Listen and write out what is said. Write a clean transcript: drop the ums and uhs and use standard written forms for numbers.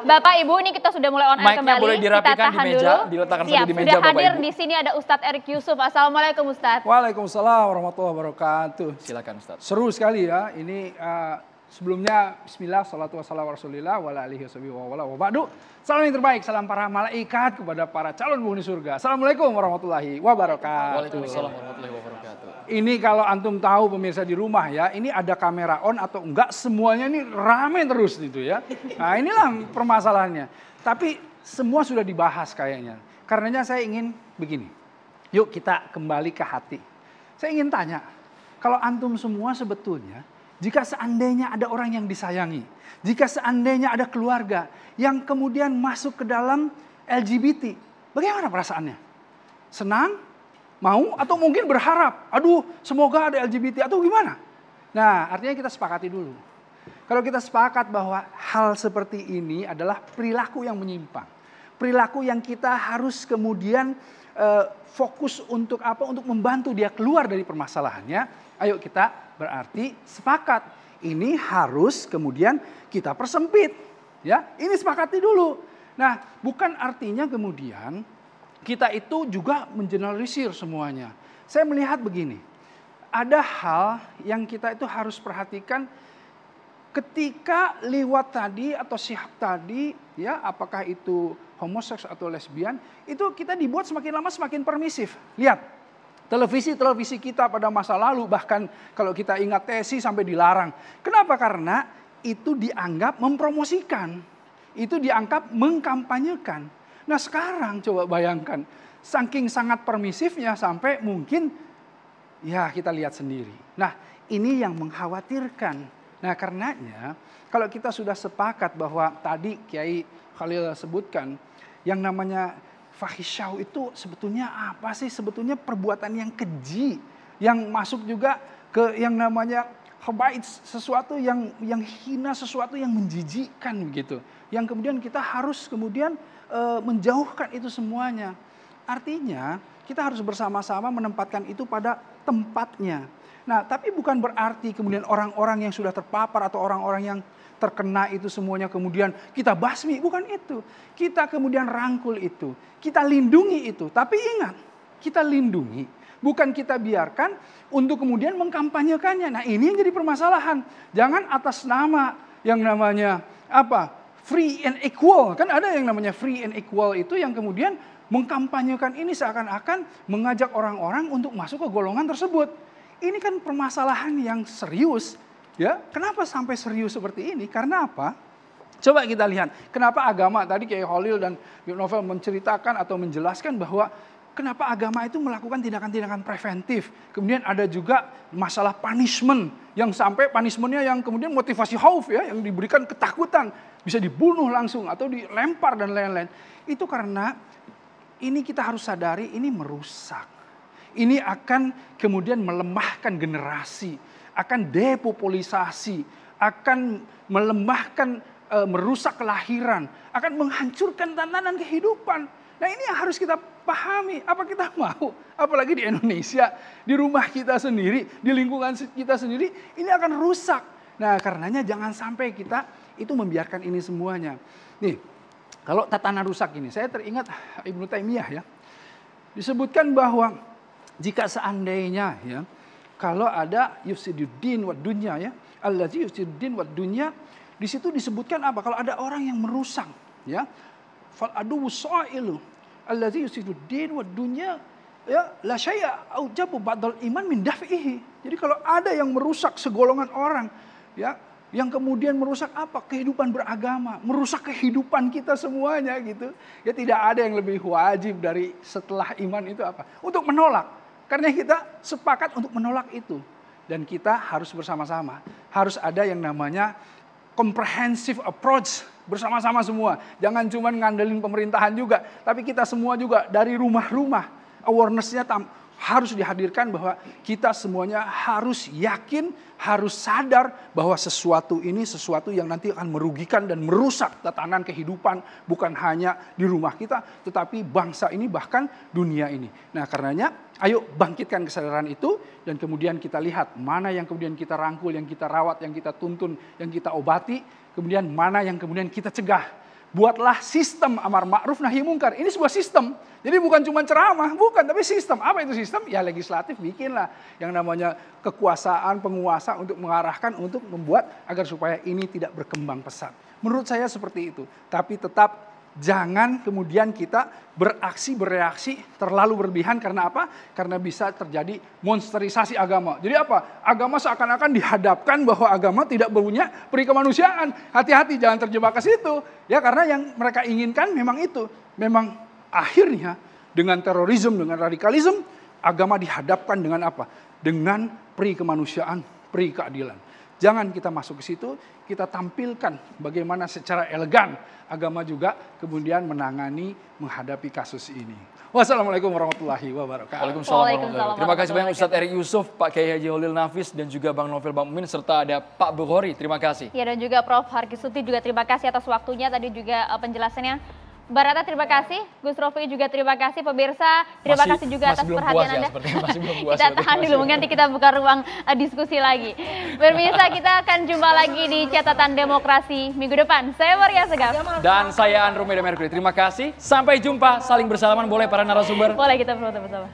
Bapak Ibu, ini kita sudah mulai on air kembali. Boleh dirapikan kita tahan di meja, dulu. diletakkan Siap, saja di meja sudah Bapak hadir Ibu. di sini ada Ustadz Erik Yusuf. Assalamualaikum Ustadz. Waalaikumsalam warahmatullahi wabarakatuh. Silakan Ustadz. Seru sekali ya. Ini sebelumnya Bismillah, salatu wassalamu rasulillah wa ala alihi wa ba'du. Salam yang terbaik, salam para malaikat kepada para calon penghuni surga. Assalamualaikum warahmatullahi wabarakatuh. Waalaikumsalam warahmatullahi wabarakatuh. Ini kalau antum tahu pemirsa di rumah ya, ini ada kamera on atau enggak, semuanya ini rame terus gitu ya. Nah inilah permasalahannya. Tapi semua sudah dibahas kayaknya. Karenanya saya ingin begini. Yuk kita kembali ke hati. Saya ingin tanya, kalau antum semua sebetulnya, jika seandainya ada orang yang disayangi, jika seandainya ada keluarga yang kemudian masuk ke dalam LGBT, bagaimana perasaannya? Senang? Mau? Atau mungkin berharap, aduh semoga ada LGBT atau gimana? Nah artinya kita sepakati dulu. Kalau kita sepakat bahwa hal seperti ini adalah perilaku yang menyimpang. Perilaku yang kita harus kemudian fokus untuk apa? Untuk membantu dia keluar dari permasalahannya. Ayo kita berarti sepakat. Ini harus kemudian kita persempit. Ya, ini sepakati dulu. Nah, bukan artinya kemudian kita itu juga mengeneralisir semuanya. Saya melihat begini. Ada hal yang kita itu harus perhatikan ketika lewat tadi atau sihab tadi, ya, apakah itu homoseks atau lesbian, itu kita dibuat semakin lama semakin permisif. Lihat, televisi kita pada masa lalu, bahkan kalau kita ingat TSI sampai dilarang. Kenapa? Karena itu dianggap mempromosikan, itu dianggap mengkampanyekan. Nah sekarang coba bayangkan, saking sangat permisifnya sampai mungkin, ya kita lihat sendiri. Nah ini yang mengkhawatirkan. Nah karenanya kalau kita sudah sepakat bahwa tadi Kiai Khalil sebutkan yang namanya fahisyah itu sebetulnya apa sih? Sebetulnya perbuatan yang keji, yang masuk juga ke yang namanya khaba'ith, sesuatu yang hina, sesuatu yang menjijikkan begitu. Yang kemudian kita harus kemudian menjauhkan itu semuanya. Artinya kita harus bersama-sama menempatkan itu pada tempatnya. Nah, tapi bukan berarti kemudian orang-orang yang sudah terpapar atau orang-orang yang terkena itu semuanya kemudian kita basmi, bukan itu. Kita kemudian rangkul itu, kita lindungi itu. Tapi ingat, kita lindungi, bukan kita biarkan untuk kemudian mengkampanyekannya. Nah ini yang jadi permasalahan. Jangan atas nama yang namanya apa? Free and equal. Kan ada yang namanya free and equal itu yang kemudian mengkampanyekan ini seakan-akan mengajak orang-orang untuk masuk ke golongan tersebut. Ini kan permasalahan yang serius. Ya, kenapa sampai serius seperti ini? Karena apa? Coba kita lihat. Kenapa agama tadi Kiai Khalil dan Ibnu Novel menceritakan atau menjelaskan bahwa kenapa agama itu melakukan tindakan-tindakan preventif. Kemudian ada juga masalah punishment. Yang sampai punishmentnya yang kemudian motivasi khauf ya. Yang diberikan ketakutan. Bisa dibunuh langsung atau dilempar dan lain-lain. Itu karena ini kita harus sadari ini merusak. Ini akan kemudian melemahkan generasi. Akan depopulisasi. Akan melemahkan, merusak kelahiran. Akan menghancurkan tatanan kehidupan. Nah ini yang harus kita pahami, apa kita mau, apalagi di Indonesia, di rumah kita sendiri, di lingkungan kita sendiri, ini akan rusak. Nah karenanya jangan sampai kita itu membiarkan ini semuanya. Nih, kalau tatanan rusak ini, saya teringat Ibnu Taimiyah ya, disebutkan bahwa jika seandainya ya, kalau ada yufsiduddin wad dunya ya, allazi yufsiduddin wad dunya, di situ disebutkan apa? Kalau ada orang yang merusak ya, fal adu sa'ilu allazi yusiduddin wad dunya ya la syai'a aujabu ba'dal iman min daf'ihi. Jadi kalau ada yang merusak segolongan orang ya, yang kemudian merusak apa? Kehidupan beragama, merusak kehidupan kita semuanya gitu. Ya tidak ada yang lebih wajib dari setelah iman itu apa? Untuk menolak. Karena kita sepakat untuk menolak itu. Dan kita harus bersama-sama. Harus ada yang namanya comprehensive approach bersama-sama semua. Jangan cuma ngandelin pemerintahan juga, tapi kita semua juga dari rumah-rumah. Awareness-nya harus dihadirkan bahwa kita semuanya harus yakin, harus sadar bahwa sesuatu ini sesuatu yang nanti akan merugikan dan merusak tatanan kehidupan bukan hanya di rumah kita, tetapi bangsa ini bahkan dunia ini. Nah, karenanya ayo bangkitkan kesadaran itu dan kemudian kita lihat mana yang kemudian kita rangkul, yang kita rawat, yang kita tuntun, yang kita obati, kemudian mana yang kemudian kita cegah. buatlah sistem amar ma'ruf nahi mungkar. Ini sebuah sistem. Jadi bukan cuma ceramah, bukan, tapi sistem. Apa itu sistem? Ya legislatif bikinlah yang namanya kekuasaan penguasa untuk mengarahkan, untuk membuat agar supaya ini tidak berkembang pesat. Menurut saya seperti itu. Tapi tetap jangan kemudian kita bereaksi terlalu berlebihan. Karena apa? Karena bisa terjadi monsterisasi agama. Jadi apa? Agama seakan-akan dihadapkan bahwa agama tidak punya peri kemanusiaan. Hati-hati jangan terjebak ke situ. Ya, karena yang mereka inginkan memang itu. Memang akhirnya dengan terorisme, dengan radikalisme, agama dihadapkan dengan apa? Dengan peri kemanusiaan, peri keadilan. Jangan kita masuk ke situ, kita tampilkan bagaimana secara elegan agama juga kemudian menghadapi kasus ini. Wassalamualaikum warahmatullahi wabarakatuh. Waalaikumsalam. Terima kasih banyak Ustadz Erik Yusuf, Pak Kiai Haji Holil Nafis, dan juga Bang Novel Bang Mumin, serta ada Pak Bukhori. Terima kasih. Ya, dan juga Prof. Harkisuti juga terima kasih atas waktunya, tadi juga penjelasannya. Barata terima kasih, Gus Rofi juga terima kasih, pemirsa terima kasih juga atas perhatian Anda. Kita tahan dulu, nanti kita buka ruang diskusi lagi. Pemirsa, kita akan jumpa lagi di Catatan Demokrasi minggu depan. Saya Maria Segaf. Dan saya Andromeda Mercury. Terima kasih. Sampai jumpa. Saling bersalaman boleh para narasumber? Boleh, kita foto bersama.